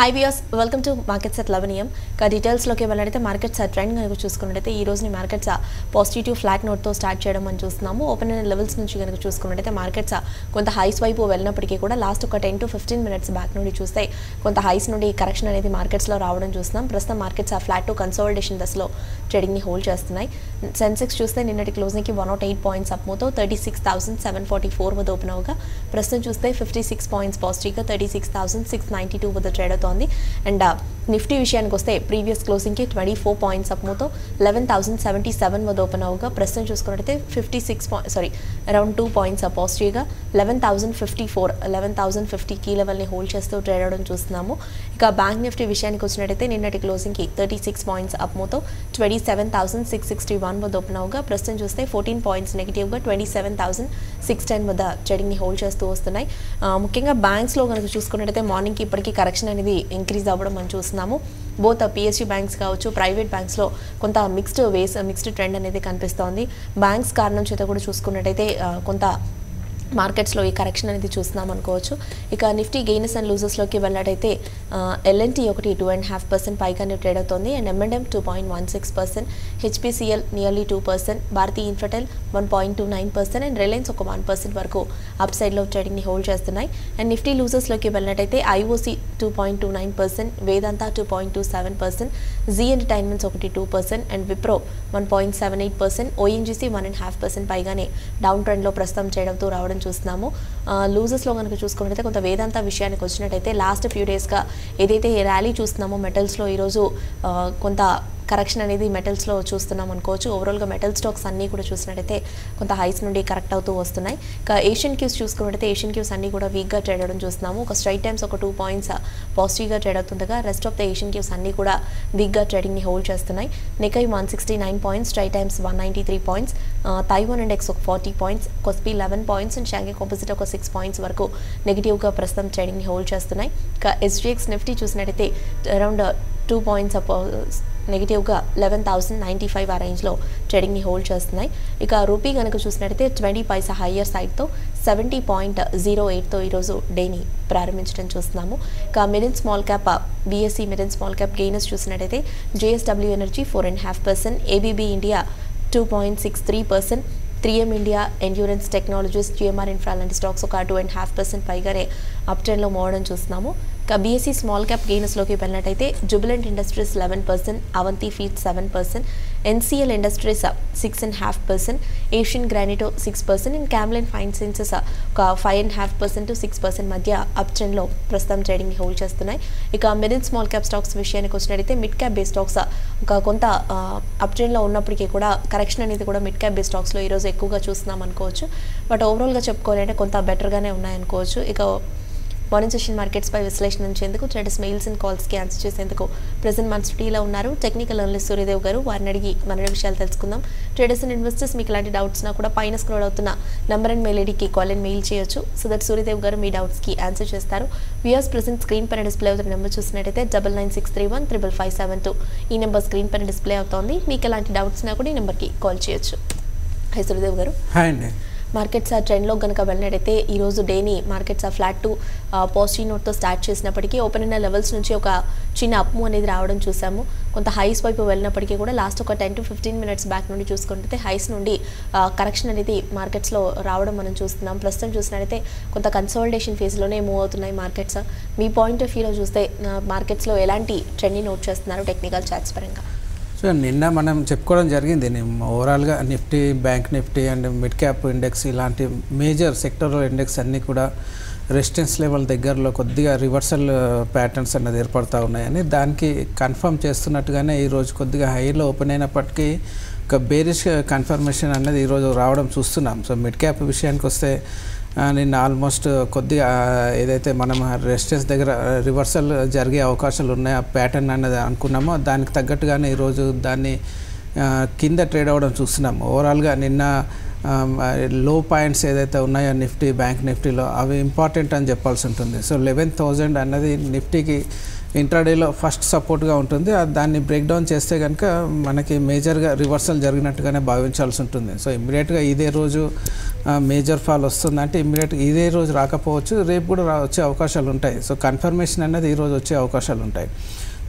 High viewers welcome to markets at 11 AM కా details లోకి వెళ్ళినట్లయితే మార్కెట్స్ ట్రెండ్ కనుక చూసుకున్నట్లయితే ఈ రోజు మార్కెట్స్ పాజిటివ్ ఫ్లాట్ నోట్ తో స్టార్ట్ చేయడం మనం చూస్తున్నాము. ఓపెన్ అయిన లెవెల్స్ నుంచి కనుక చూసుకున్నట్లయితే మార్కెట్స్ కొంత హైస్ వైపు వెళ్ళినప్పటికీ కూడా లాస్ట్ ఒక 10 to 15 మినిట్స్ బ్యాక్ నుండి చూస్తే కొంత హైస్ నుండి కరెక్షన్ అనేది మార్కెట్స్ లో రావడం చూస్తున్నాం. ప్రస్తుతం మార్కెట్స్ ఫ్లాట్ టు కన్సాలిడేషన్ దశలో ట్రేడింగ్ ని హోల్డ్ చేస్తున్నాయి. సెన్సెక్స్ చూస్తే నిన్నటి క్లోజింగ్ కి 108 పాయింట్స్ అప్ మూతో 36744 వద్ద ఓపెన్ అవగా ప్రస్తుతం చూస్తే 56 పాయింట్స్ పాజిటివ్ గా 36692 వద్ద ట్రేడ్ అవుతోంది. అండ్ నిఫ్టీ విషయానికి వస్తే ప్రీవియస్ క్లోజింగ్ కి 24 పాయింట్స్ అప్ మూతో 11077 వద్ద ఓపెన్ అవగా ప్రస్తుతం చూసుకున్నట్లయితే అరౌండ్ 2 పాయింట్స్ అప్ పాజిటివ్ గా 11050 కీ లెవెల్ ని హోల్డ్ చేస్తూ ట్రేడ్ అవడం చూస్తున్నాము. ఇక బ్యాంక్ నిఫ్టీ విషయానికి వచ్చినట్లయితే నిన్నటి క్లోజింగ్ కి 36 పాయింట్స్ అప్ మూతో 27661 వద్ద ఓపెన్ అవగా ప్రస్తుతం చూస్తే 14 పాయింట్స్ నెగిటివ్ గా 27610 వద్ద ట్రేడింగ్ ని హోల్డ్ చేస్తూ వస్తున్నాయి. ముఖ్యంగా బ్యాంక్స్ లో కనుక చూసుకున్నట్లయితే మార్నింగ్ కి ఇప్పటికీ కరెక్షన్ అనేది ఇంక్రీజ్ అవ్వడం మనం చూస్తున్నాము. బోత్ పిఎస్యూ బ్యాంక్స్ కావచ్చు, ప్రైవేట్ బ్యాంక్స్ లో కొంత మిక్స్డ్ ట్రెండ్ అనేది కనిపిస్తోంది. బ్యాంక్స్ కారణం చేత కూడా చూసుకున్నట్టయితే కొంత మార్కెట్స్ లో ఈ కరెక్షన్ అనేది చూస్తున్నాం అనుకోవచ్చు. ఇక నిఫ్టీ గెయినర్స్ అండ్ లూజర్స్ లోకి వెళ్ళినట్టయితే ఎల్ఎన్టీ ఒకటి 2.5% పైగానే ట్రేడ్ అవుతోంది. And M and M 2.16%, HPCL nearly 2%, Bharti Infratel 1.29% and Reliance ఒక 1% వరకు అప్ సైడ్ లో ట్రేడింగ్ ని హోల్డ్ చేస్తున్నాయి. అండ్ నిఫ్టీ లూజర్స్ లోకి వెళ్ళినట్టయితే ఐఓసి 2.29%, వేదాంత 2.27%, జీ ఎంటర్టైన్మెంట్స్ ఒకటి 2% అండ్ విప్రో 1.78%, ఓఎన్జీసీ 1.5% పైగానే డౌన్ ట్రెండ్ లో ప్రస్తుతం ట్రేడ్ అవుతూ రావడం చూస్తున్నాము. లూజర్స్ లో కనుక చూసుకున్నట్లయితే కొంత వేదాంత విషయానికి వచ్చినట్టయితే లాస్ట్ ఫ్యూ డేస్ గా ఏదైతే ర్యాలీ చూస్తున్నామో మెటల్స్ లో ఈరోజు కొంత కరెక్షన్ అనేది మెటల్స్ లో చూస్తున్నాం అనుకోవచ్చు. ఓవరాల్ గా మెటల్ స్టాక్స్ అన్ని కూడా చూసినట్టయితే కొంత హైస్ నుండి కరెక్ట్ అవుతూ వస్తున్నాయి. ఇక ఏషియన్ క్యూస్ చూసుకున్నట్టయితే ఏషియన్ క్యూస్ అన్ని కూడా వీక్ గా ట్రేడ్ అవడం చూస్తున్నాము. ఒక స్ట్రైట్ టైమ్స్ ఒక 2 పాయింట్స్ పాజిటివ్ గా ట్రేడ్ అవుతుండగా rest of the Asian cues అన్ని కూడా వీక్ గా ట్రేడింగ్ ని హోల్డ్ చేస్తున్నాయి. Nikkei 169 points, Straits Times 193 points, Taiwan index ఒక 40 points, Kospi 11 points and Shanghai composite ఒక 6 పాయింట్స్ వరకు నెగిటివ్ గా ప్రస్తుతం ట్రేడింగ్ ని హోల్డ్ చేస్తున్నాయి. ఇక ఎస్జిఎక్స్ నిఫ్టీ చూసినట్టయితే అరౌండ్ 2 పాయింట్స్ నెగిటివ్ గా 11095 ఆ రేంజ్ లో ట్రేడింగ్ ని హోల్డ్ చేస్తున్నాయి. ఇక రూపీ కనుక చూసినట్టయితే 20 పైసా హయ్యర్ సైడ్ తో 70.08 తో ఈరోజు డేని ప్రారంభించడం చూస్తున్నాము. ఇక mid and small cap BSE mid and small cap gainers చూసినట్టయితే JSW Energy 4.5%, ABB India 2.63%, 3M India, Endurance Technologies, GMR Infra లాంటి స్టాక్స్ ఒక 2.5% పైగానే అప్ ట్రెండ్ లో మోవడం చూస్తున్నాము. ఇక బీఎస్సీ స్మాల్ క్యాప్ గెయినర్స్ లోకి వెళ్ళినట్టయితే Jubilant Industries 11%, Avanti Feeds 7%, NCL Industries 6.5%, Asian Granite 6% and Camlin Fine Sciences ఒక 5.5% to 6% మధ్య అప్ ట్రెండ్ లో ప్రస్తుతం ట్రేడింగ్ ని హోల్డ్ చేస్తున్నాయి. ఇక mid and small cap stocks విషయానికి వచ్చినట్టయితే మిడ్ క్యాప్ బేస్ స్టాక్స్ ఒక కొంత అప్ ట్రెండ్ లో ఉన్నప్పటికీ కూడా కరెక్షన్ అనేది కూడా మిడ్ క్యాప్ బేస్ స్టాక్స్ లో ఈరోజు ఎక్కువగా చూస్తున్నాం అనుకోవచ్చు. బట్ ఓవరాల్ గా చెప్పుకోవాలంటే కొంత బెటర్ గానే ఉన్నాయనుకోవచ్చు. ఇక మార్నింగ్ సెషన్ మార్కెట్స్ పై విశ్లేషించేందుకు ట్రేడర్స్ మెయిల్స్ అండ్ కాల్స్ కి ఆన్సర్ చేసేందుకు ప్రెజెంట్ మన స్టూడియోలో ఉన్నారు టెక్నికల్ అనలిస్ట్ సూర్యదేవ్ గారు. వారిని అడిగి మరిన్ని విషయాలు తెలుసుకుందాం. ట్రేడర్స్ అండ్ ఇన్వెస్టర్స్ మీకు ఇలాంటి డౌట్స్ నా కూడా పైన స్క్రోల్ అవుతున్న నంబర్ అండ్ మెయిల్ ఐడికి కాల్ అండ్ మెయిల్ చేయొచ్చు. సో దట్ సూర్యదేవ్ గారు మీ డౌట్స్ కి ఆన్సర్ చేస్తారు. వ్యూయర్స్ ప్రెజెంట్ స్క్రీన్ పైన డిస్ప్లే అవుతున్న నెంబర్ చూసినట్టయితే 9963155552 ఈ నెంబర్ స్క్రీన్ పైన డిస్ప్లే అవుతోంది. మీకు ఎలాంటి డౌట్స్ నా కూడా ఈ నెంబర్ కి కాల్ చేయొచ్చు. హై సూర్యదేవ్ గారు. హాయ్ అండి. మార్కెట్స్ ట్రెండ్లో కనుక వెళ్ళినట్టయితే ఈరోజు డేని మార్కెట్స్ ఫ్లాట్ టు పాజిటివ్ నోట్తో స్టార్ట్ చేసినప్పటికీ ఓపెన్ అయిన లెవెల్స్ నుంచి ఒక చిన్న అప్ము అనేది రావడం చూసాము. కొంత హైస్ వైపు వెళ్ళినప్పటికీ కూడా లాస్ట్ ఒక 10 to 15 మినిట్స్ బ్యాక్ నుండి చూసుకుంటే హైస్ నుండి కరెక్షన్ అనేది మార్కెట్స్లో రావడం మనం చూస్తున్నాం. ప్రస్తుతం చూసినట్టయితే కొంత కన్సాలిడేషన్ ఫేజ్లోనే మూవ్ అవుతున్నాయి మార్కెట్స్. మీ పాయింట్ ఆఫ్ వ్యూలో చూస్తే మార్కెట్స్లో ఎలాంటి ట్రెండ్ని నోట్ చేస్తున్నారు టెక్నికల్ చార్ట్స్ పరంగా? సో నిన్న మనం చెప్పుకోవడం జరిగింది ఓవరాల్గా Nifty, bank Nifty and mid cap index ఇలాంటి మేజర్ సెక్టరల్ ఇండెక్స్ అన్నీ కూడా రెసిస్టెన్స్ లెవెల్ దగ్గరలో కొద్దిగా రివర్సల్ ప్యాటర్న్స్ అన్నది ఏర్పడుతూ ఉన్నాయని దానికి కన్ఫర్మ్ చేస్తున్నట్టుగానే ఈరోజు కొద్దిగా హైలో ఓపెన్ అయినప్పటికీ ఒక బేరిష్ కన్ఫర్మేషన్ అన్నది ఈరోజు రావడం చూస్తున్నాం. సో మిడ్ క్యాప్ విషయానికి వస్తే నిన్న ఆల్మోస్ట్ కొద్దిగా ఏదైతే మనం రెసిస్టెన్స్ దగ్గర రివర్సల్ జరిగే అవకాశాలు ఉన్నాయో ఆ ప్యాటర్న్ అన్నది అనుకున్నామో దానికి తగ్గట్టుగానే ఈరోజు దాన్ని కింద ట్రేడ్ అవ్వడం చూస్తున్నాం. ఓవరాల్గా నిన్న లో పాయింట్స్ ఏదైతే ఉన్నాయో నిఫ్టీ, బ్యాంక్ నిఫ్టీలో అవి ఇంపార్టెంట్ అని చెప్పాల్సి ఉంటుంది. సో 11,000 అన్నది నిఫ్టీకి ఇంట్రాడేలో ఫస్ట్ సపోర్ట్గా ఉంటుంది. దాన్ని బ్రేక్ డౌన్ చేస్తే కనుక మనకి మేజర్గా రివర్సల్ జరిగినట్టుగానే భావించాల్సి ఉంటుంది. సో ఇమ్మీడియట్గా ఇదే రోజు మేజర్ ఫాల్ వస్తుందంటే ఇమ్మీడియట్గా ఇదే రోజు రాకపోవచ్చు, రేపు కూడా వచ్చే అవకాశాలు ఉంటాయి. సో కన్ఫర్మేషన్ అనేది ఈరోజు వచ్చే అవకాశాలు ఉంటాయి.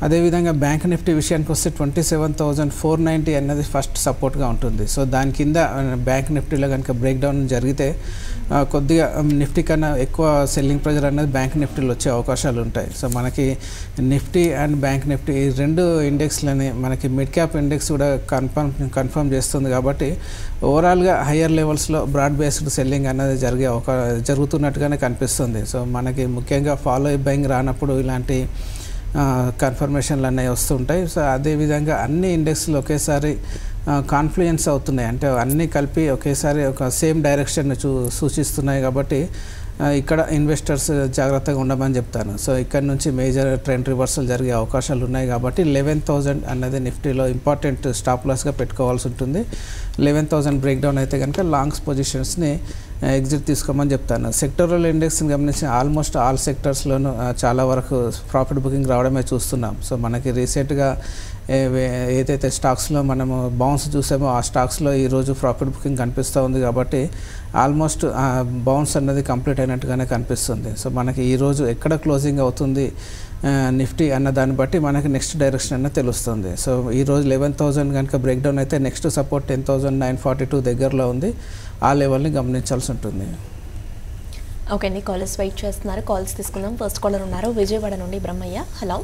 అదేవిధంగా బ్యాంక్ నిఫ్టీ విషయానికి వస్తే 27,490 అన్నది ఫస్ట్ సపోర్ట్గా ఉంటుంది. సో దాని కింద బ్యాంక్ నిఫ్టీలో కనుక బ్రేక్ డౌన్ జరిగితే కొద్దిగా నిఫ్టీ కన్నా ఎక్కువ సెల్లింగ్ ప్రెజర్ అనేది బ్యాంక్ నిఫ్టీలో వచ్చే అవకాశాలు ఉంటాయి. సో మనకి నిఫ్టీ అండ్ బ్యాంక్ నిఫ్టీ ఈ రెండు ఇండెక్స్లని మనకి మిడ్ క్యాప్ ఇండెక్స్ కూడా కన్ఫర్మ్ చేస్తుంది. కాబట్టి ఓవరాల్గా హయ్యర్ లెవెల్స్లో బ్రాడ్ బేస్డ్ సెల్లింగ్ అనేది జరుగుతున్నట్టుగానే కనిపిస్తుంది. సో మనకి ముఖ్యంగా ఫాలో బయింగ్ రానప్పుడు ఇలాంటి కన్ఫర్మేషన్లు అనేవి వస్తుంటాయి. సో అదేవిధంగా అన్ని ఇండెక్స్లు ఒకేసారి కాన్ఫ్లుయెన్స్ అవుతున్నాయి, అంటే అన్నీ కలిపి ఒకేసారి ఒక సేమ్ డైరెక్షన్ సూచిస్తున్నాయి. కాబట్టి ఇక్కడ ఇన్వెస్టర్స్ జాగ్రత్తగా ఉండమని చెప్తాను. సో ఇక్కడ నుంచి మేజర్ ట్రెండ్ రివర్సల్ జరిగే అవకాశాలు ఉన్నాయి. కాబట్టి 11,000 అన్నది నిఫ్టీలో ఇంపార్టెంట్ స్టాప్ లాస్గా పెట్టుకోవాల్సి ఉంటుంది. 11,000 బ్రేక్ డౌన్ అయితే కనుక లాంగ్స్ పొజిషన్స్ని ఎగ్జిట్ తీసుకోమని చెప్తాను. సెక్టరల్ ఇండెక్స్ని గమనించి ఆల్మోస్ట్ ఆల్ సెక్టర్స్లోనూ చాలా వరకు ప్రాఫిట్ బుకింగ్ రావడమే చూస్తున్నాం. సో మనకి రీసెంట్గా ఏదైతే స్టాక్స్లో మనము బౌన్స్ చూసామో ఆ స్టాక్స్లో ఈరోజు ప్రాఫిట్ బుకింగ్ కనిపిస్తూ ఉంది. కాబట్టి ఆల్మోస్ట్ బౌన్స్ అన్నది కంప్లీట్ అయినట్టుగానే కనిపిస్తుంది. సో మనకి ఈరోజు ఎక్కడ క్లోజింగ్ అవుతుంది నిఫ్టీ అన్న దాన్ని బట్టి మనకి నెక్స్ట్ డైరెక్షన్ అన్న తెలుస్తుంది. సో ఈరోజు 11,000 కనుక బ్రేక్ డౌన్ అయితే నెక్స్ట్ సపోర్ట్ 10,942 దగ్గరలో ఉంది. ఆ లెవెల్ని గమనించాల్సి ఉంటుంది. ఓకే అండి, కాలర్స్ వెయిట్ చేస్తున్నారు. కాల్స్ తీసుకుందాం. ఫస్ట్ కాలర్ ఉన్నారు విజయవాడ నుండి బ్రహ్మయ్య. హలో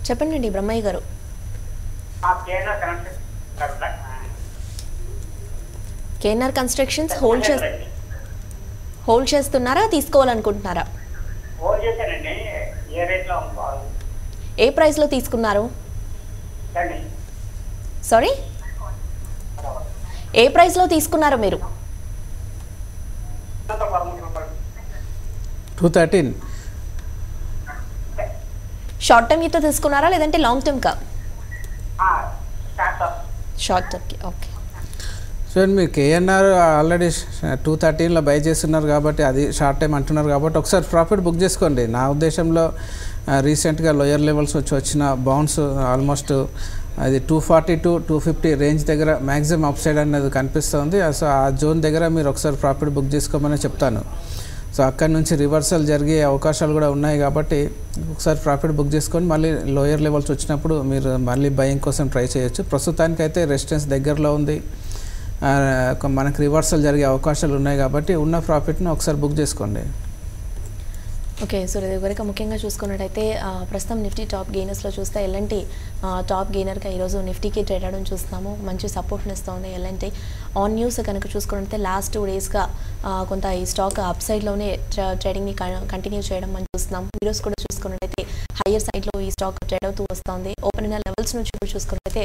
చెప్పండి బ్రహ్మయ్య గారు. కేఎన్ఆర్ కన్స్ట్రక్షన్స్ హోల్డ్ చేస్తున్నారా, తీసుకోవాలనుకుంటున్నారా? ఏ ప్రైస్లో తీసుకున్నారు? సారీ, ఏ ప్రైస్లో తీసుకున్నారు మీరు? 213. షార్ట్ టర్మ్ తో తీసుకున్నారా లేదంటే లాంగ్ టర్మ్ కా? షార్ట్ టర్మ్కి. ఓకే. సో మీరు కేఎన్ఆర్ ఆల్రెడీ 213లో బై చేస్తున్నారు కాబట్టి అది షార్ట్ టైం అంటున్నారు కాబట్టి ఒకసారి ప్రాఫిట్ బుక్ చేసుకోండి. నా ఉద్దేశంలో రీసెంట్గా లోయర్ లెవెల్స్ వచ్చిన బౌన్స్ ఆల్మోస్ట్ అది 240 to 250 రేంజ్ దగ్గర మ్యాక్సిమం అప్ సైడ్ అనేది కనిపిస్తుంది. సో ఆ జోన్ దగ్గర మీరు ఒకసారి ప్రాఫిట్ బుక్ చేసుకోమని చెప్తాను. సో అక్కడి నుంచి రివర్సల్ జరిగే అవకాశాలు కూడా ఉన్నాయి కాబట్టి ఒకసారి ప్రాఫిట్ బుక్ చేసుకొని మళ్ళీ లోయర్ లెవెల్స్ వచ్చినప్పుడు మీరు మళ్ళీ బయింగ్ కోసం ట్రై చేయొచ్చు. ప్రస్తుతానికైతే రెసిస్టెన్స్ దగ్గరలో ఉంది, మనకు రివర్సల్ జరిగే అవకాశాలు ఉన్నాయి కాబట్టి ఉన్న ప్రాఫిట్ను ఒకసారి బుక్ చేసుకోండి. ఓకే. సో ఇది వరకు ముఖ్యంగా చూసుకున్నట్టయితే ప్రస్తుతం నిఫ్టీ టాప్ గెయినర్స్లో చూస్తే ఎల్ఎన్టీ టాప్ గెయినర్గా ఈరోజు నిఫ్టీకి ట్రేడ్ అవడం చూస్తున్నాము. మంచి సపోర్ట్ని ఇస్తుంది ఎల్ఎన్టీ. ఆన్ న్యూస్ కనుక చూసుకున్నట్లయితే లాస్ట్ 2 డేస్గా కొంత ఈ స్టాక్ అప్ సైడ్లోనే ట్రేడింగ్ని కంటిన్యూ చేయడం మనం చూస్తున్నాం. ఈరోజు కూడా చూసుకున్నట్టయితే హయ్యర్ సైడ్లో ఈ స్టాక్ ట్రేడ్ అవుతూ వస్తుంది. ఓపెన్ అయిన లెవెల్స్ నుంచి చూసుకున్నట్టయితే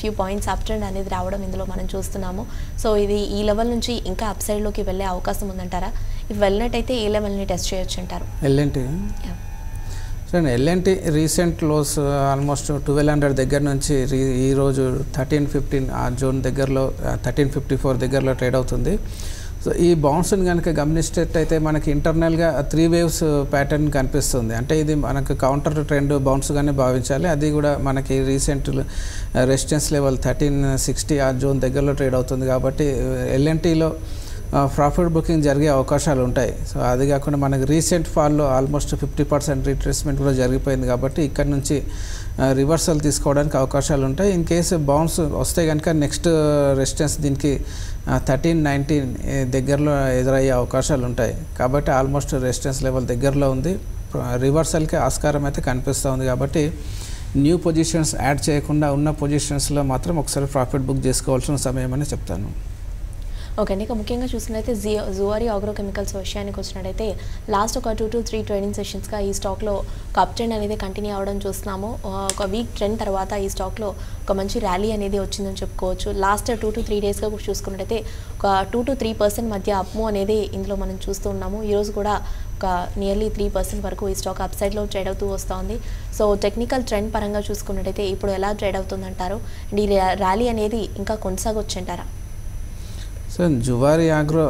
ఫ్యూ పాయింట్స్ అప్ ట్రెండ్ అనేది రావడం ఇందులో మనం చూస్తున్నాము. సో ఇది ఈ లెవెల్ నుంచి ఇంకా అప్ సైడ్లోకి వెళ్ళే అవకాశం ఉందంటారా? ఇవి వెళ్ళినట్టయితే ఏ లెవెల్ని టెస్ట్ చేయొచ్చు అంటారు? LNT LNT recent lows almost 1200 దగ్గర నుంచి ఈరోజు 1315 ఆ జోన్ దగ్గరలో 1354 దగ్గరలో ట్రేడ్ అవుతుంది. సో ఈ బౌన్స్ని కనుక గమనించేటట్టయితే మనకి ఇంటర్నల్గా 3 వేవ్స్ ప్యాటర్న్ కనిపిస్తుంది. అంటే ఇది మనకు కౌంటర్ ట్రెండ్ బౌన్స్గానే భావించాలి. అది కూడా మనకి రీసెంట్ రెసిస్టెన్స్ లెవెల్ 1360 ఆ జోన్ దగ్గరలో ట్రేడ్ అవుతుంది. కాబట్టి ఎల్ఎన్టీలో ప్రాఫిట్ బుకింగ్ జరిగే అవకాశాలు ఉంటాయి. సో అది కాకుండా మనకి రీసెంట్ ఫాల్లో ఆల్మోస్ట్ 50% రీట్రేస్మెంట్ కూడా జరిగిపోయింది. కాబట్టి ఇక్కడ నుంచి రివర్సల్ తీసుకోవడానికి అవకాశాలు ఉంటాయి. ఇన్ కేసు బౌన్స్ వస్తే కనుక నెక్స్ట్ రెసిస్టెన్స్ దీనికి 1319 దగ్గరలో ఎదురయ్యే అవకాశాలు ఉంటాయి. కాబట్టి ఆల్మోస్ట్ రెసిస్టెన్స్ లెవెల్ దగ్గరలో ఉంది. రివర్సల్కి ఆస్కారం అయితే కనిపిస్తూ ఉంది. కాబట్టి న్యూ పొజిషన్స్ యాడ్ చేయకుండా ఉన్న పొజిషన్స్లో మాత్రం ఒకసారి ప్రాఫిట్ బుక్ చేసుకోవాల్సిన సమయం అని చెప్తాను. ఓకే అండి. ఇక ముఖ్యంగా చూసినట్లయితే జువారీ ఆగ్రోకెమికల్స్ విషయానికి వచ్చినట్టయితే లాస్ట్ ఒక 2 to 3 ట్రేడింగ్ సెషన్స్గా ఈ స్టాక్లో ఒక అప్ ట్రెండ్ అనేది కంటిన్యూ అవ్వడం చూస్తున్నాము. ఒక వీక్ ట్రెండ్ తర్వాత ఈ స్టాక్లో ఒక మంచి ర్యాలీ అనేది వచ్చిందని చెప్పుకోవచ్చు. లాస్ట్ 2 to 3 డేస్గా కూడా చూసుకున్నట్టయితే ఒక 2 to 3% మధ్య అప్మూ అనేది ఇందులో మనం చూస్తూ ఉన్నాము. ఈరోజు కూడా ఒక నియర్లీ 3% వరకు ఈ స్టాక్ అప్ సైడ్లో ట్రేడ్ అవుతూ వస్తుంది. సో టెక్నికల్ ట్రెండ్ పరంగా చూసుకున్నట్టయితే ఇప్పుడు ఎలా ట్రేడ్ అవుతుందంటారు? అండ్ ఈ ర్యాలీ అనేది ఇంకా కొనసాగొచ్చు అంటారా? సో సో జువారీ ఆగ్రో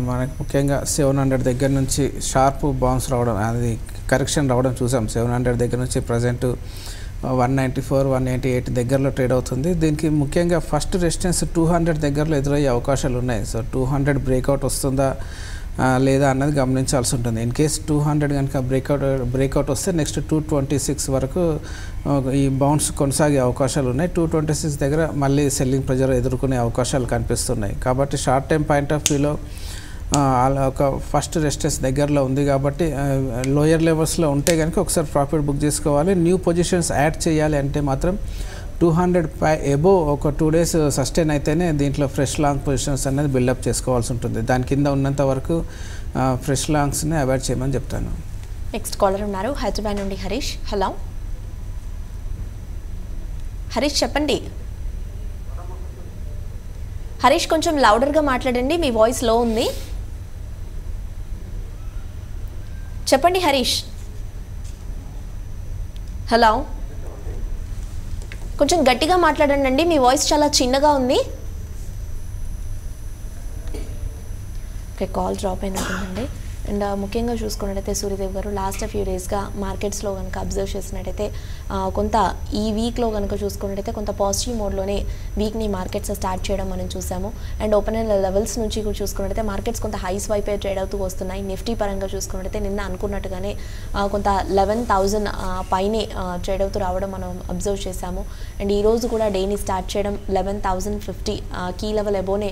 మనకి ముఖ్యంగా 700 దగ్గర నుంచి షార్ప్ బౌన్స్ రావడం, అది కరెక్షన్ రావడం చూసాం. 700 దగ్గర నుంచి ప్రజెంట్ 194, 188 దగ్గరలో ట్రేడ్ అవుతుంది. దీనికి ముఖ్యంగా ఫస్ట్ రెసిస్టెన్స్ 200 దగ్గరలో ఎదురయ్యే అవకాశాలు ఉన్నాయి. సో 200 బ్రేక్అవుట్ వస్తుందా లేదా అన్నది గమనించాల్సి ఉంటుంది. ఇన్ కేస్ 200 కనుక బ్రేక్అవుట్ వస్తే నెక్స్ట్ 226 వరకు ఈ బౌన్స్ కొనసాగే అవకాశాలు ఉన్నాయి. 226 దగ్గర మళ్ళీ సెల్లింగ్ ప్రెజర్ ఎదుర్కొనే అవకాశాలు కనిపిస్తున్నాయి. కాబట్టి షార్ట్ టైం పాయింట్ ఆఫ్ వ్యూలో ఒక ఫస్ట్ రెసిస్టెన్స్ దగ్గరలో ఉంది కాబట్టి లోయర్ లెవెల్స్లో ఉంటే కనుక ఒకసారి ప్రాఫిట్ బుక్ చేసుకోవాలి. న్యూ పొజిషన్స్ యాడ్ చేయాలి అంటే మాత్రం 200 ఎబోవ్ ఒక 2 days సస్టైన్ అయితేనే దీంట్లో ఫ్రెష్ లాంగ్ పొజిషన్స్ అనేది బిల్డప్ చేసుకోవాల్సి ఉంటుంది. దాని కింద ఉన్నంత వరకు ఫ్రెష్ లాంగ్స్ని అవాయిడ్ చేయమని చెప్తాను. నెక్స్ట్ కాలర్ ఉన్నారు హైదరాబాద్ నుండి హరీష్. హలో హరీష్, చెప్పండి. హరీష్, కొంచెం లౌడర్గా మాట్లాడండి, మీ వాయిస్ లో ఉంది. చెప్పండి హరీష్. హలో, కొంచెం గట్టిగా మాట్లాడండి, మీ వాయిస్ చాలా చిన్నగా ఉంది. ఓకే, కాల్ డ్రాప్ అయినట్టుందండి. అండ్ ముఖ్యంగా చూసుకున్నట్టయితే సూర్యదేవ్ గారు లాస్ట్ ఫ్యూ డేస్గా మార్కెట్స్లో కనుక అబ్జర్వ్ చేసినట్టయితే కొంత ఈ వీక్లో కనుక చూసుకున్నట్టయితే కొంత పాజిటివ్ మోడ్లోనే వీక్ని మార్కెట్స్ స్టార్ట్ చేయడం మనం చూసాము. అండ్ ఓపెన్ లెవెల్స్ నుంచి కూడా చూసుకున్నట్టయితే మార్కెట్స్ కొంత హైస్ వైపే ట్రేడ్ అవుతూ వస్తున్నాయి. నిఫ్టీ పరంగా చూసుకున్నట్టయితే నిన్న అనుకున్నట్టుగానే కొంత 11,000 పైనే ట్రేడ్ అవుతూ రావడం మనం అబ్జర్వ్ చేశాము. అండ్ ఈరోజు కూడా డేని స్టార్ట్ చేయడం 11,050 కీ లెవెల్ ఎబోనే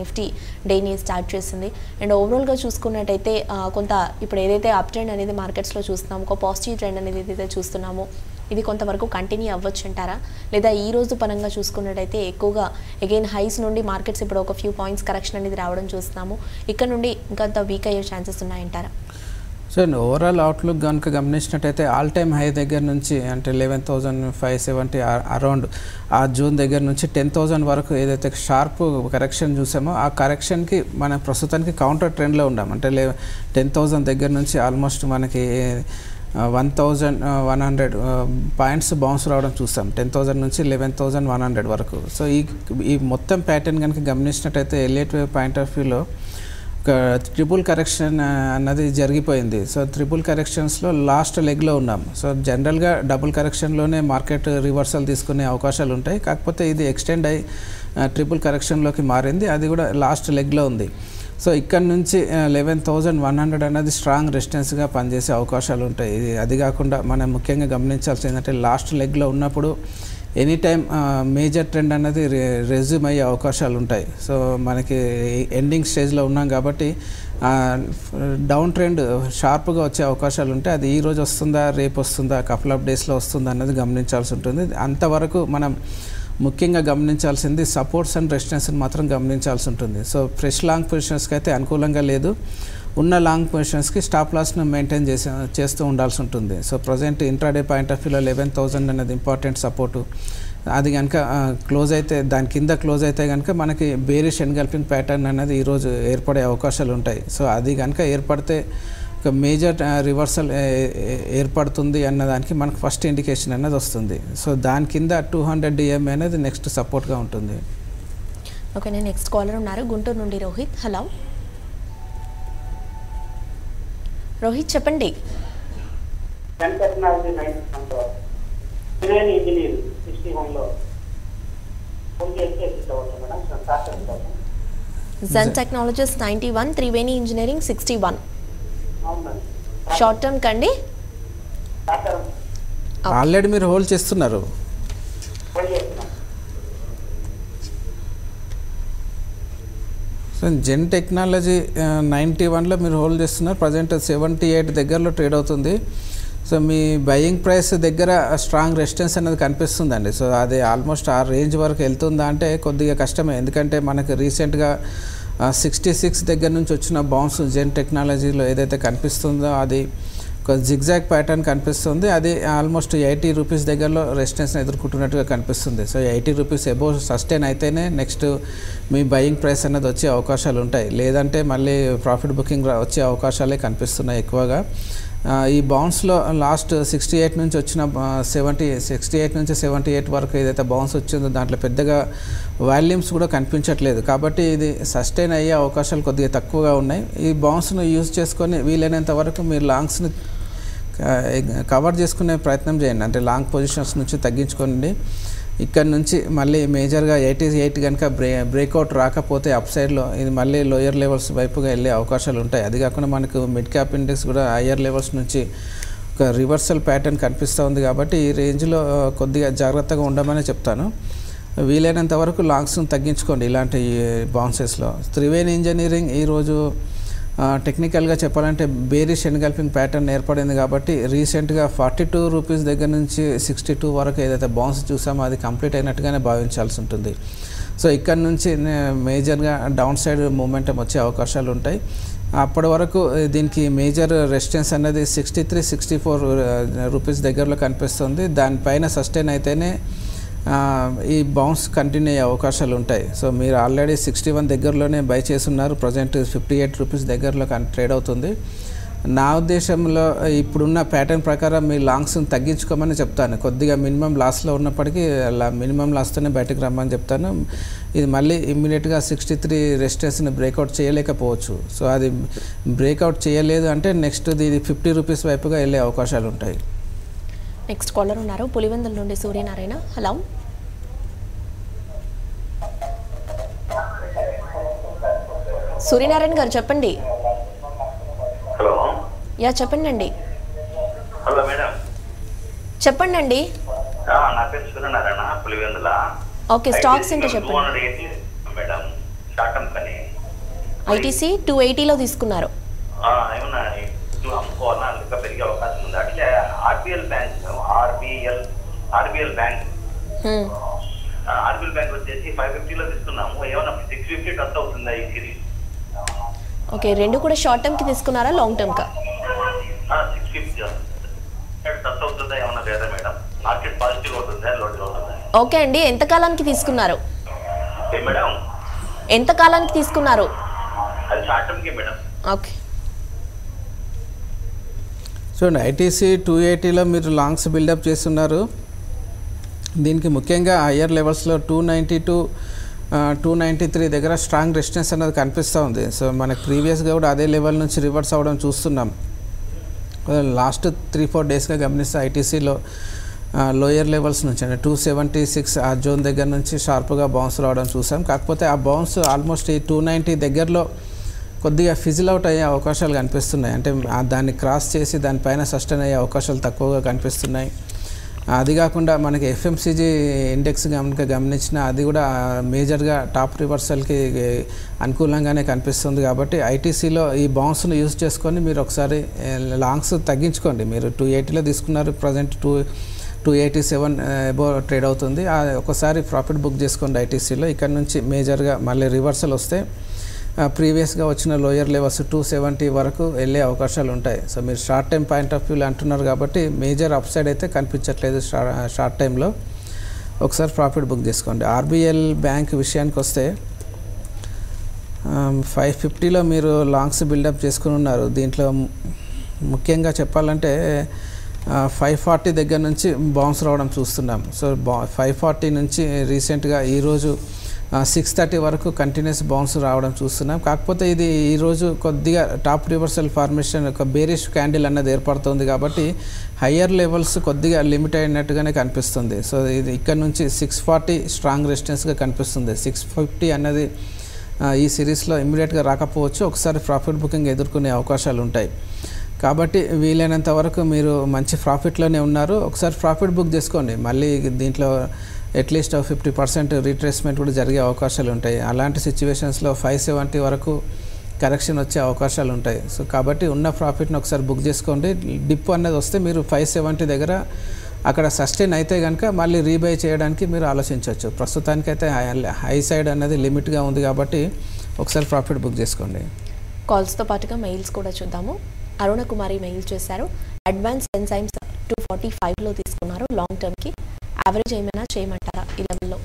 నిఫ్టీ డేని స్టార్ట్ చేసింది. అండ్ ఓవరాల్గా చూసుకున్నట్టయితే కొంత ఇప్పుడు ఏదైతే అప్ ట్రెండ్ అనేది మార్కెట్స్లో చూస్తున్నాము, ఒక పాజిటివ్ ట్రెండ్ అనేది ఏదైతే చూస్తున్నామో ఇది కొంతవరకు కంటిన్యూ అవ్వచ్చు అంటారా? లేదా ఈ రోజు పరంగా చూసుకున్నట్టయితే ఎక్కువగా అగైన్ హైస్ నుండి మార్కెట్స్ ఇప్పుడు ఒక ఫ్యూ పాయింట్స్ కరెక్షన్ అనేది రావడం చూస్తున్నాము, ఇక్కడ నుండి ఇంకంత వీక్ అయ్యే ఛాన్సెస్ ఉన్నాయంటారా? సో ఓవరాల్ అవుట్లుక్ కనుక గమనించినట్టయితే ఆల్ టైమ్ హై దగ్గర నుంచి అంటే 11,570 అరౌండ్ ఆ జూన్ దగ్గర నుంచి 10,000 వరకు ఏదైతే షార్ప్ కరెక్షన్ చూసామో ఆ కరెక్షన్కి మనం ప్రస్తుతానికి కౌంటర్ ట్రెండ్లో ఉన్నాం. అంటే 10,000 దగ్గర నుంచి ఆల్మోస్ట్ మనకి 1,100 పాయింట్స్ బౌన్స్ రావడం చూస్తాం. 10,000 నుంచి 11,100 వరకు. సో ఈ మొత్తం ప్యాటర్న్ కనుక గమనించినట్టయితే ఎలియట్ వేవ్ పాయింట్ ఆఫ్ వ్యూలో ఒక ట్రిపుల్ కరెక్షన్ అన్నది జరిగిపోయింది. సో ట్రిపుల్ కరెక్షన్స్లో లాస్ట్ లెగ్లో ఉన్నాం. సో జనరల్గా డబుల్ కరెక్షన్లోనే మార్కెట్ రివర్సల్ తీసుకునే అవకాశాలు ఉంటాయి. కాకపోతే ఇది ఎక్స్టెండ్ అయ్యి ట్రిపుల్ కరెక్షన్లోకి మారింది, అది కూడా లాస్ట్ లెగ్లో ఉంది. సో ఇక్కడ నుంచి 11,100 అనేది స్ట్రాంగ్ రెసిస్టెన్స్గా పనిచేసే అవకాశాలు ఉంటాయి. అది కాకుండా మనం ముఖ్యంగా గమనించాల్సి ఏంటంటే లాస్ట్ లెగ్లో ఉన్నప్పుడు ఎనీ టైం మేజర్ ట్రెండ్ అనేది రెజ్యూమ్ అయ్యే అవకాశాలు ఉంటాయి. సో మనకి ఎండింగ్ స్టేజ్లో ఉన్నాం కాబట్టి డౌన్ ట్రెండ్ షార్ప్గా వచ్చే అవకాశాలు ఉంటాయి. అది ఈరోజు వస్తుందా, రేపు వస్తుందా, కపుల్ ఆఫ్ డేస్లో వస్తుందా అన్నది గమనించాల్సి ఉంటుంది. అంతవరకు మనం ముఖ్యంగా గమనించాల్సింది సపోర్ట్స్ అండ్ రెసిస్టెన్స్ని మాత్రం గమనించాల్సి ఉంటుంది. సో ఫ్రెష్ లాంగ్ పొజిషన్స్కి అయితే అనుకూలంగా లేదు, ఉన్న లాంగ్ పొజిషన్స్కి స్టాప్ లాస్ను మెయింటైన్ చేస్తూ ఉండాల్సి ఉంటుంది. So present intraday point of వ్యూలో 11,000 అనేది ఇంపార్టెంట్ సపోర్టు. అది కనుక క్లోజ్ అయితే దాని కింద క్లోజ్ అయితే కనుక మనకి బేరిష్ ఎన్గల్పింగ్ ప్యాటర్న్ అనేది ఈరోజు ఏర్పడే అవకాశాలు ఉంటాయి. సో అది కనుక ఏర్పడితే ఒక మేజర్ రివర్సల్ ఏర్పడుతుంది అన్నదానికి మనకు ఫస్ట్ ఇండికేషన్ అనేది వస్తుంది. సో దాని కింద 200 DMA అనేది నెక్స్ట్ సపోర్ట్గా ఉంటుంది. ఓకే, నేను నెక్స్ట్ కాలర్ ఉన్నారు గుంటూరు నుండి రోహిత్. హలో రోహిత్, చెప్పండి. Zen Technologies 91, Triveni Engineering 61. Short term కండి ఆల్రెడీ మీరు హోల్డ్ చేస్తున్నారు. సో జెన్ టెక్నాలజీ 91లో మీరు హోల్డ్ చేస్తున్నారు. ప్రజెంట్ 78 దగ్గరలో ట్రేడ్ అవుతుంది. సో మీ బయింగ్ ప్రైస్ దగ్గర స్ట్రాంగ్ రెసిస్టెన్స్ అనేది కనిపిస్తుందండి. సో అది ఆల్మోస్ట్ ఆ రేంజ్ వరకు వెళ్తుందా అంటే కొద్దిగా కష్టమే, ఎందుకంటే మనకు రీసెంట్గా 66 దగ్గర నుంచి వచ్చిన బౌన్స్ జెన్ టెక్నాలజీలో ఏదైతే కనిపిస్తుందో అది ఒక జిగ్జాగ్ ప్యాటర్న్ కనిపిస్తుంది. అది ఆల్మోస్ట్ 80 రూపీస్ దగ్గరలో రెసిస్టెన్స్ని ఎదుర్కొంటున్నట్టుగా కనిపిస్తుంది. సో 80 రూపీస్ అబోవ్ సస్టైన్ అయితేనే నెక్స్ట్ మీ బయింగ్ ప్రైస్ అనేది వచ్చే అవకాశాలు ఉంటాయి, లేదంటే మళ్ళీ ప్రాఫిట్ బుకింగ్ వచ్చే అవకాశాలే కనిపిస్తున్నాయి ఎక్కువగా. ఈ బౌన్స్లో లాస్ట్ 68 నుంచి వచ్చిన 68 నుంచి 78 వరకు ఏదైతే బౌన్స్ వచ్చిందో దాంట్లో పెద్దగా వాల్యూమ్స్ కూడా కనిపించట్లేదు. కాబట్టి ఇది సస్టైన్ అయ్యే అవకాశాలు కొద్దిగా తక్కువగా ఉన్నాయి. ఈ బౌన్స్ను యూజ్ చేసుకొని వీలైనంత వరకు మీరు లాంగ్స్ని కవర్ చేసుకునే ప్రయత్నం చేయండి. అంటే లాంగ్ పొజిషన్స్ నుంచి తగ్గించుకోండి. ఇక్కడ నుంచి మళ్ళీ మేజర్గా 88 కనుక బ్రేక్అవుట్ రాకపోతే అప్ సైడ్లో ఇది మళ్ళీ లోయర్ లెవెల్స్ వైపుగా వెళ్ళే అవకాశాలు ఉంటాయి. అది కాకుండా మనకు మిడ్ క్యాప్ ఇండెక్స్ కూడా హయ్యర్ లెవెల్స్ నుంచి ఒక రివర్సల్ ప్యాటర్న్ కనిపిస్తూ ఉంది. కాబట్టి ఈ రేంజ్లో కొద్దిగా జాగ్రత్తగా ఉండమని చెప్తాను. వీలైనంత వరకు లాంగ్స్ను తగ్గించుకోండి ఇలాంటి బౌన్సెస్లో. త్రివేణి ఇంజనీరింగ్ ఈరోజు టెక్నికల్గా చెప్పాలంటే బేరిష్ ఎన్గల్ఫింగ్ ప్యాటర్న్ ఏర్పడింది. కాబట్టి రీసెంట్గా 42 రూపీస్ దగ్గర నుంచి 62 వరకు ఏదైతే బౌన్స్ చూసామో అది కంప్లీట్ అయినట్టుగానే భావించాల్సి ఉంటుంది. సో ఇక్కడ నుంచి మేజర్గా డౌన్ సైడ్ మూమెంటం వచ్చే అవకాశాలు ఉంటాయి. అప్పటి వరకు దీనికి మేజర్ రెసిస్టెన్స్ అనేది 63-64 రూపీస్ దగ్గరలో కనిపిస్తుంది. దానిపైన సస్టైన్ అయితేనే ఈ బౌన్స్ కంటిన్యూ అయ్యే అవకాశాలు ఉంటాయి. సో మీరు ఆల్రెడీ 61 దగ్గరలోనే బై చేస్తున్నారు. ప్రజెంట్ 58 రూపీస్ దగ్గరలో ట్రేడ్ అవుతుంది. నా ఉద్దేశంలో ఇప్పుడున్న ప్యాటర్న్ ప్రకారం మీ లాంగ్స్ని తగ్గించుకోమని చెప్తాను. కొద్దిగా మినిమం లాస్లో ఉన్నప్పటికీ మినిమం లాస్తోనే బయటకు రమ్మని చెప్తాను. ఇది మళ్ళీ ఇమ్మీడియట్గా 63 రెసిస్టెన్స్ని బ్రేక్అవుట్ చేయలేకపోవచ్చు. సో అది బ్రేక్అవుట్ చేయలేదు అంటే నెక్స్ట్ ఇది 50 రూపీస్ వైపుగా వెళ్ళే అవకాశాలు ఉంటాయి. నెక్స్ట్ కాలర్ ఉన్నారు పులివెందుల నుండి సూర్యనారాయణ. హలో, సూర్యనారాయణ గారు చెప్పండి. హలో, చెప్పండి అండి. హలో మేడం, చెప్పండి అండి. నా పేరు సూర్యనారాయణ, పులివెందుల. ఓకే, స్టాక్స్ ఏంటో చెప్పండి. 280 మేడం, షార్ట్ టర్మ్ కానీ ఐటీసీ 280లో తీసుకున్నారు. ఏమన్నా అమ్ముకోవాలన్నా ఇంకా పెరిగే అవకాశం ఉంది. అట్లే ఆర్బిఎల్ బ్యాంక్ వచ్చేసి 550లో తీసుకున్నాము. ఏమన్నా 650 టచ్ అవుతుందా ఈ సిరీస్? ఓకే, రెండు కూడా షార్ట్ టర్మ్ కి తీసుకున్నారా లాంగ్ టర్మ్ కా? 650 టచ్ అవుతుందా ఏమన్నా లేదా మేడం? మార్కెట్ పాజిటివ్ అవుతుందా లోడ్ అవుతుందా? ఓకే అండి, ఎంత కాలానికి తీసుకున్నారు? మేడం, ఎంత కాలానికి తీసుకున్నారు? అది షార్ట్ టర్మ్ కి మేడం. ఓకే, చూడండి ఐటీసీ 280లో మీరు లాంగ్స్ బిల్డప్ చేస్తున్నారు. దీనికి ముఖ్యంగా హయ్యర్ లెవెల్స్లో 293 దగ్గర స్ట్రాంగ్ రెసిస్టెన్స్ అనేది కనిపిస్తూ ఉంది. సో మనకు ప్రీవియస్గా కూడా అదే లెవెల్ నుంచి రివర్స్ అవ్వడం చూస్తున్నాం. లాస్ట్ 3-4 డేస్గా గమనిస్తే ఐటీసీలో లోయర్ లెవెల్స్ నుంచి అంటే 276 ఆ జోన్ దగ్గర నుంచి షార్ప్గా బౌన్స్ రావడం చూసాం. కాకపోతే ఆ బౌన్స్ ఆల్మోస్ట్ ఈ 290 దగ్గరలో కొద్దిగా ఫిజిల్ అవుట్ అయ్యే అవకాశాలు కనిపిస్తున్నాయి. అంటే దాన్ని క్రాస్ చేసి దానిపైన సస్టైన్ అయ్యే అవకాశాలు తక్కువగా కనిపిస్తున్నాయి. అది కాకుండా మనకి ఎఫ్ఎంసీజీ ఇండెక్స్ గమనించిన అది కూడా మేజర్గా టాప్ రివర్సల్కి అనుకూలంగానే కనిపిస్తుంది. కాబట్టి ఐటీసీలో ఈ బౌన్స్ను యూజ్ చేసుకొని మీరు ఒకసారి లాంగ్స్ తగ్గించుకోండి. మీరు 280లో తీసుకున్నారు, ప్రజెంట్ 287 అబో ట్రేడ్ అవుతుంది. ఒకసారి ప్రాఫిట్ బుక్ చేసుకోండి ఐటీసీలో. ఇక్కడ నుంచి మేజర్గా మళ్ళీ రివర్సల్ వస్తే ప్రీవియస్గా వచ్చిన లోయర్ లెవెల్స్ 270 వరకు వెళ్ళే అవకాశాలు ఉంటాయి. సో మీరు షార్ట్ టైం పాయింట్ ఆఫ్ వ్యూలో అంటున్నారు కాబట్టి మేజర్ అప్ సైడ్ అయితే కనిపించట్లేదు షార్ట్ టైంలో. ఒకసారి ప్రాఫిట్ బుక్ చేసుకోండి. ఆర్బిఎల్ బ్యాంక్ విషయానికి వస్తే 550లో మీరు లాంగ్స్ బిల్డప్ చేసుకుని ఉన్నారు. దీంట్లో ముఖ్యంగా చెప్పాలంటే 540 దగ్గర నుంచి బౌన్స్ రావడం చూస్తున్నాం. సో 540 నుంచి రీసెంట్గా ఈరోజు 630 వరకు కంటిన్యూస్ బౌన్స్ రావడం చూస్తున్నాం. కాకపోతే ఇది ఈరోజు కొద్దిగా టాప్ రివర్సల్ ఫార్మేషన్ ఒక బేరిష్ క్యాండిల్ అన్నది ఏర్పడుతుంది. కాబట్టి హయ్యర్ లెవెల్స్ కొద్దిగా లిమిట్ అయినట్టుగానే కనిపిస్తుంది. సో ఇది ఇక్కడ నుంచి 640 స్ట్రాంగ్ రెసిస్టెన్స్గా కనిపిస్తుంది. 650 అన్నది ఈ సిరీస్లో ఇమ్మీడియట్గా రాకపోవచ్చు. ఒకసారి ప్రాఫిట్ బుకింగ్ ఎదుర్కొనే అవకాశాలు ఉంటాయి. కాబట్టి వీలైనంత వరకు మీరు మంచి ప్రాఫిట్లోనే ఉన్నారు. ఒకసారి ప్రాఫిట్ బుక్ చేసుకోండి. మళ్ళీ దీంట్లో అట్లీస్ట్ 50% రీట్రేస్మెంట్ కూడా జరిగే అవకాశాలు ఉంటాయి. అలాంటి సిచ్యువేషన్స్లో 570 వరకు కరెక్షన్ వచ్చే అవకాశాలు ఉంటాయి. సో కాబట్టి ఉన్న ప్రాఫిట్ని ఒకసారి బుక్ చేసుకోండి. డిప్ అన్నది వస్తే మీరు 570 దగ్గర అక్కడ సస్టైన్ అయితే కనుక మళ్ళీ రీబై చేయడానికి మీరు ఆలోచించవచ్చు. ప్రస్తుతానికైతే హై సైడ్ అనేది లిమిట్గా ఉంది కాబట్టి ఒకసారి ప్రాఫిట్ బుక్ చేసుకోండి. కాల్స్తో పాటుగా మెయిల్స్ కూడా చూద్దాము. అరుణ కుమారి మెయిల్ చేశారు. అడ్వాన్స్ ఎన్జైమ్స్ 245లో తీసుకున్నారు లాంగ్ టర్మ్కి. యావరేజ్ ఏమైనా చేయమంటారా ఈ లెవెల్లో?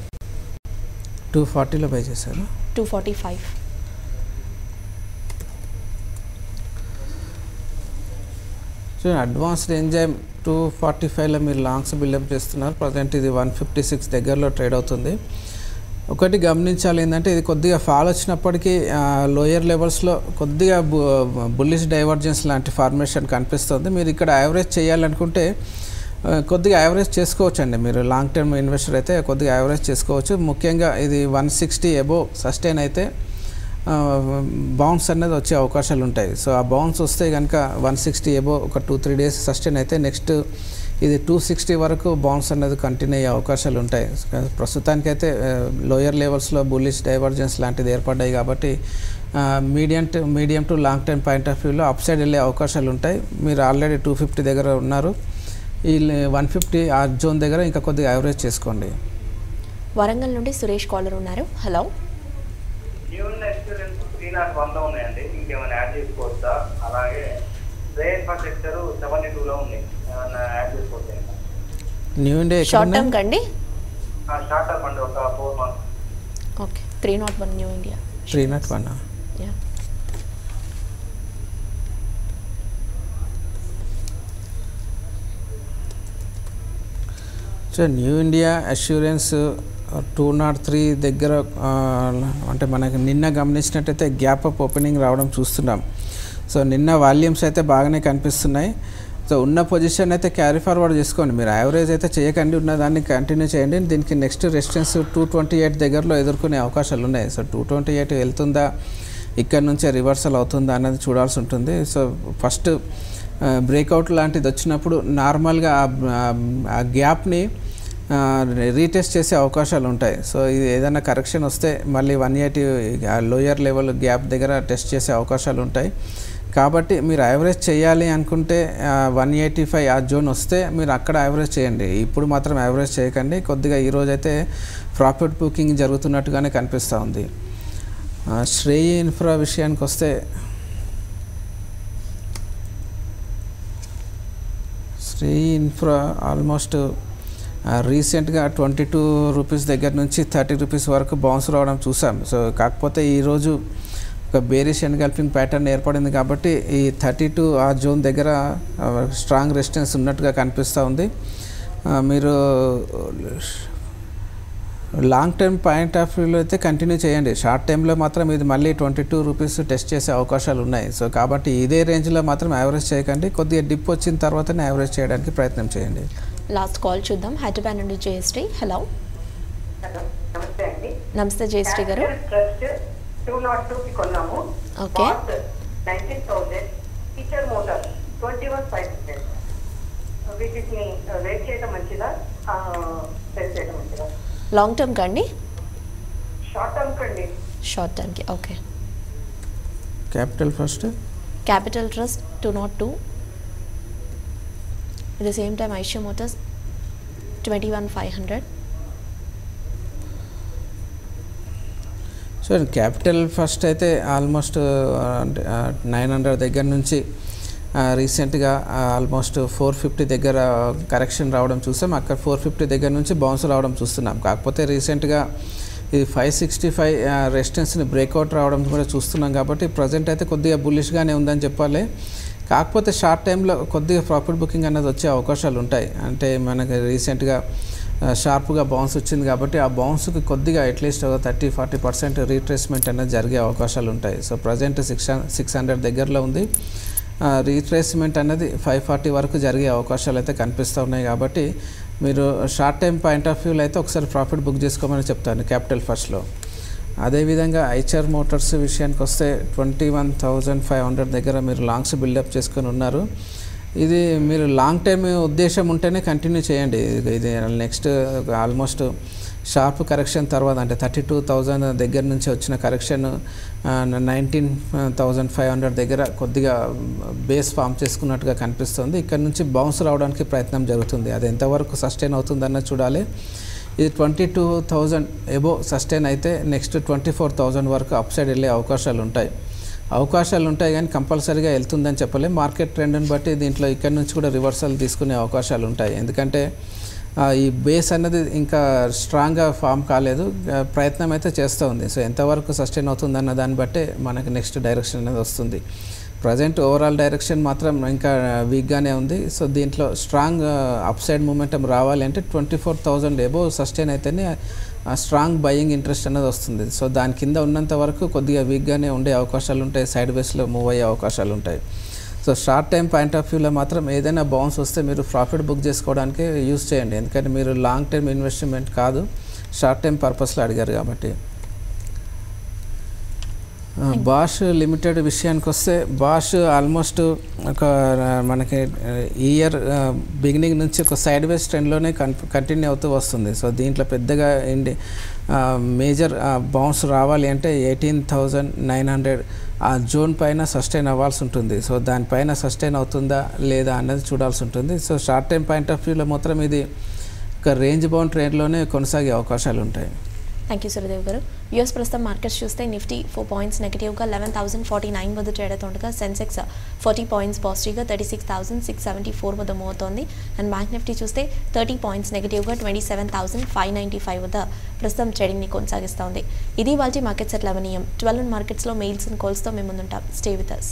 240లో బై చేశారు. 245 సో సో అడ్వాన్స్డ్ ఎంజైమ్ 245లో మీరు లాంగ్స్ బిల్డప్ చేస్తున్నారు. ప్రజెంట్ ఇది 156 దగ్గరలో ట్రేడ్ అవుతుంది. ఒకటి గమనించాలి ఏంటంటే ఇది కొద్దిగా ఫాల్ వచ్చినప్పటికీ లోయర్ లెవెల్స్లో కొద్దిగా బుల్లిష్ డైవర్జెన్స్ లాంటి ఫార్మేషన్ కనిపిస్తుంది. మీరు ఇక్కడ యావరేజ్ చేయాలనుకుంటే కొద్దిగా యావరేజ్ చేసుకోవచ్చు అండి. మీరు లాంగ్ టర్మ్ ఇన్వెస్టర్ అయితే కొద్దిగా యావరేజ్ చేసుకోవచ్చు. ముఖ్యంగా ఇది 160 అబోవ్ సస్టైన్ అయితే బౌన్స్ అనేది వచ్చే అవకాశాలు ఉంటాయి. సో ఆ బౌన్స్ వస్తే కనుక 160 అబోవ్ ఒక 2-3 డేస్ సస్టైన్ అయితే నెక్స్ట్ ఇది 260 వరకు బౌన్స్ అనేది కంటిన్యూ అయ్యే అవకాశాలు ఉంటాయి. ప్రస్తుతానికైతే లోయర్ లెవెల్స్లో బుల్లిష్ డైవర్జెన్స్ లాంటిది ఏర్పడ్డాయి కాబట్టి medium to long term point of వ్యూలో అప్ సైడ్ వెళ్ళే అవకాశాలు ఉంటాయి. మీరు ఆల్రెడీ 250 దగ్గర ఉన్నారు. ఈ 150 ఆ జోన్ దగ్గర ఇంకా కొద్దిగా యావరేజ్ చేసుకోండి. వరంగల్ నుండి సురేష్ కాలర్ ఉన్నారు. హలో. ఉన్నాయండి, ఇంకేమైనా యాడ్ చేసుకోవచ్చా? అలాగే ఇన్ఫ్రాస్ట్రక్చర్ 72లో ఉంది, ఏమైనా యాడ్ చేసుకోవచ్చా? న్యూ ఇండియా షార్ట్ టర్మ్ కండి, షార్ట్ టర్మ్ అండి, ఒక 4 months. Okay. 301 new India. 301. Yeah. So new India assurance 203 దగ్గర అంటే మనకి నిన్న గమనించినట్టయితే గ్యాప్ అప్ ఓపెనింగ్ రావడం చూస్తున్నాం. సో నిన్న వాల్యూమ్స్ అయితే బాగానే కనిపిస్తున్నాయి. సో ఉన్న పొజిషన్ అయితే క్యారీ ఫార్వర్డ్ చేసుకోండి. మీరు యావరేజ్ అయితే చేయకండి, ఉన్న దాన్ని కంటిన్యూ చేయండి. దీనికి నెక్స్ట్ రెసిస్టెన్స్ 228 దగ్గరలో ఎదుర్కొనే అవకాశాలు ఉన్నాయి. సో 228 వెళ్తుందా, ఇక్కడ నుంచే రివర్సల్ అవుతుందా అన్నది చూడాల్సి ఉంటుంది. సో ఫస్ట్ బ్రేక్అవుట్ లాంటిది వచ్చినప్పుడు నార్మల్గా ఆ గ్యాప్ని రీటెస్ట్ చేసే అవకాశాలు ఉంటాయి. సో ఇది ఏదైనా కరెక్షన్ వస్తే మళ్ళీ 180 లోయర్ లెవెల్ గ్యాప్ దగ్గర టెస్ట్ చేసే అవకాశాలు ఉంటాయి. కాబట్టి మీరు యావరేజ్ చేయాలి అనుకుంటే 185 ఆ జోన్ వస్తే మీరు అక్కడ యావరేజ్ చేయండి. ఇప్పుడు మాత్రం యావరేజ్ చేయకండి. కొద్దిగా ఈరోజు అయితే ప్రాఫిట్ బుకింగ్ జరుగుతున్నట్టుగానే కనిపిస్తూ ఉంది. శ్రేయి ఇన్ఫ్రా విషయానికి వస్తే శ్రేయి ఇన్ఫ్రా ఆల్మోస్ట్ రీసెంట్గా 22 రూపీస్ దగ్గర నుంచి 30 రూపీస్ వరకు బౌన్స్ రావడం చూసాం. సో కాకపోతే ఈరోజు ఒక బేరిష్ ఎన్గల్ఫింగ్ ప్యాటర్న్ ఏర్పడింది కాబట్టి ఈ 32 ఆ జోన్ దగ్గర స్ట్రాంగ్ రెసిస్టెన్స్ ఉన్నట్టుగా కనిపిస్తూ ఉంది. మీరు లాంగ్ టర్మ్ పాయింట్ ఆఫ్ వ్యూలో అయితే కంటిన్యూ చేయండి. షార్ట్ టైంలో మాత్రం ఇది మళ్ళీ 22 రూపీస్ టెస్ట్ చేసే అవకాశాలు ఉన్నాయి. సో కాబట్టి ఇదే రేంజ్లో మాత్రం యావరేజ్ చేయకండి. కొద్దిగా డిప్ వచ్చిన తర్వాతనే యావరేజ్ చేయడానికి ప్రయత్నం చేయండి. లాస్ట్ కాల్ చూద్దాం. హైదరాబాద్ నుండి జయశ్రీ. హలో. నమస్తే అండి. నమస్తే జయశ్రీ గారు. 202కి కొన్నాము. ఓకే. 19,000 Eicher Motor 21,500. వీటిని వెయిట్ చేయడం మంచిదా, సెల్ చేయడం మంచిదా? లాంగ్ టర్మ్ కండి, షార్ట్ టర్మ్ కండి? షార్ట్ టర్మ్కి. Okay. Capital First, Capital Trust 202. At the same time Eicher Motors 21,500. So Capital First అయితే ఆల్మోస్ట్ 900 దగ్గర నుంచి రీసెంట్గా ఆల్మోస్ట్ 450 దగ్గర కరెక్షన్ రావడం చూసాం. అక్కడ 450 దగ్గర నుంచి బౌన్స్ రావడం చూస్తున్నాం. కాకపోతే రీసెంట్గా ఇది 565 రెసిస్టెన్స్ని బ్రేక్అవుట్ రావడం కూడా చూస్తున్నాం. కాబట్టి ప్రజెంట్ అయితే కొద్దిగా బుల్లిష్గానే ఉందని చెప్పాలి. కాకపోతే షార్ట్ టైంలో కొద్దిగా ప్రాఫిట్ బుకింగ్ అనేది వచ్చే అవకాశాలు ఉంటాయి. అంటే మనకి రీసెంట్గా షార్ప్గా బౌన్స్ వచ్చింది కాబట్టి ఆ బౌన్స్కి కొద్దిగా అట్లీస్ట్ 30-40% రీట్రేస్మెంట్ అనేది జరిగే అవకాశాలు ఉంటాయి. సో ప్రజెంట్ 600 దగ్గరలో ఉంది. రీట్రేస్మెంట్ అనేది 540 వరకు జరిగే అవకాశాలు అయితే కనిపిస్తూ ఉన్నాయి. కాబట్టి మీరు షార్ట్ టైం పాయింట్ ఆఫ్ వ్యూలో అయితే ఒకసారి ప్రాఫిట్ బుక్ చేసుకోమని చెప్తాను క్యాపిటల్ ఫస్ట్లో. అదేవిధంగా ఐచర్ మోటార్స్ విషయానికి వస్తే 21,500 దగ్గర మీరు లాంగ్స్ బిల్డప్ చేసుకొని ఉన్నారు. ఇది మీరు లాంగ్ టైమ్ ఉద్దేశం ఉంటేనే కంటిన్యూ చేయండి. ఇది నెక్స్ట్ ఆల్మోస్ట్ షార్ప్ కరెక్షన్ తర్వాత అంటే 32,000 దగ్గర నుంచి వచ్చిన కరెక్షన్ 19,500 దగ్గర కొద్దిగా బేస్ ఫామ్ చేసుకున్నట్టుగా కనిపిస్తుంది. ఇక్కడ నుంచి బౌన్స్ రావడానికి ప్రయత్నం జరుగుతుంది. అది ఎంతవరకు సస్టైన్ అవుతుందన్నది చూడాలి. ఇది 22,000 ఎబోవ్ సస్టైన్ అయితే నెక్స్ట్ 24,000 వరకు అప్ సైడ్ వెళ్ళే అవకాశాలు ఉంటాయి కానీ కంపల్సరీగా వెళ్తుందని చెప్పలేం. మార్కెట్ ట్రెండ్ని బట్టి దీంట్లో ఇక్కడ నుంచి కూడా రివర్సల్ తీసుకునే అవకాశాలు ఉంటాయి. ఎందుకంటే ఈ బేస్ అన్నది ఇంకా స్ట్రాంగ్గా ఫామ్ కాలేదు, ప్రయత్నం అయితే చేస్తూ ఉంది. సో ఎంతవరకు సస్టైన్ అవుతుందన్న దాన్ని బట్టే మనకి నెక్స్ట్ డైరెక్షన్ అనేది వస్తుంది. ప్రజెంట్ ఓవరాల్ డైరెక్షన్ మాత్రం ఇంకా వీక్గానే ఉంది. సో దీంట్లో స్ట్రాంగ్ అప్ సైడ్ మూమెంటం రావాలి అంటే 24,000 ఎబోవ్ సస్టైన్ అయితేనే స్ట్రాంగ్ బయింగ్ ఇంట్రెస్ట్ అనేది వస్తుంది. సో దాని కింద ఉన్నంత వరకు కొద్దిగా వీక్గానే ఉండే అవకాశాలు ఉంటాయి, సైడ్ వేస్లో మూవ్ అయ్యే అవకాశాలు ఉంటాయి. So short time point of వ్యూలో మాత్రం ఏదైనా బౌన్స్ వస్తే మీరు ప్రాఫిట్ బుక్ చేసుకోవడానికి యూస్ చేయండి, ఎందుకంటే మీరు లాంగ్ టైం ఇన్వెస్ట్మెంట్ కాదు, షార్ట్ టైం పర్పస్లో అడిగారు కాబట్టి. బాష్ లిమిటెడ్ విషయానికి వస్తే బాష్ ఆల్మోస్ట్ ఒక మనకి ఈ ఇయర్ బిగినింగ్ నుంచి ఒక సైడ్ వేస్ ట్రెండ్లోనే కంటిన్యూ అవుతూ వస్తుంది. సో దీంట్లో పెద్దగా మేజర్ బౌన్స్ రావాలి అంటే 18,900 ఆ జోన్ పైన సస్టైన్ అవ్వాల్సి ఉంటుంది. సో దానిపైన సస్టైన్ అవుతుందా లేదా అన్నది చూడాల్సి ఉంటుంది. So short time point of వ్యూలో మాత్రం ఇది ఒక రేంజ్ బౌండ్ ట్రేడ్లోనే కొనసాగే అవకాశాలు ఉంటాయి. థ్యాంక్ యూ సూర్యదేవ్ గారు. యూఎస్ ప్రస్తుతం మార్కెట్స్ చూస్తే నిఫ్టీ 4 పాయింట్స్ నెగిటివ్గా 11,049 వద్ద ట్రేడ్ అవుతుండగా సెన్సెక్స్ 40 పాయింట్స్ పాజిటివ్గా 36,674 వద్ద మూవ్ అవుతోంది. అండ్ బ్యాంక్ నిఫ్టీ చూస్తే 30 పాయింట్స్ నెగిటివ్గా 27,595 వద్ద ప్రస్తుతం ట్రేడింగ్ని కొనసాగిస్తోంది. ఇది వాళ్ళ మార్కెట్స్ ఎట్ 11 AM. 12 మార్కెట్స్లో మెయిల్స్ అండ్ కాల్స్తో మేము ముందుంటాం. Stay with us.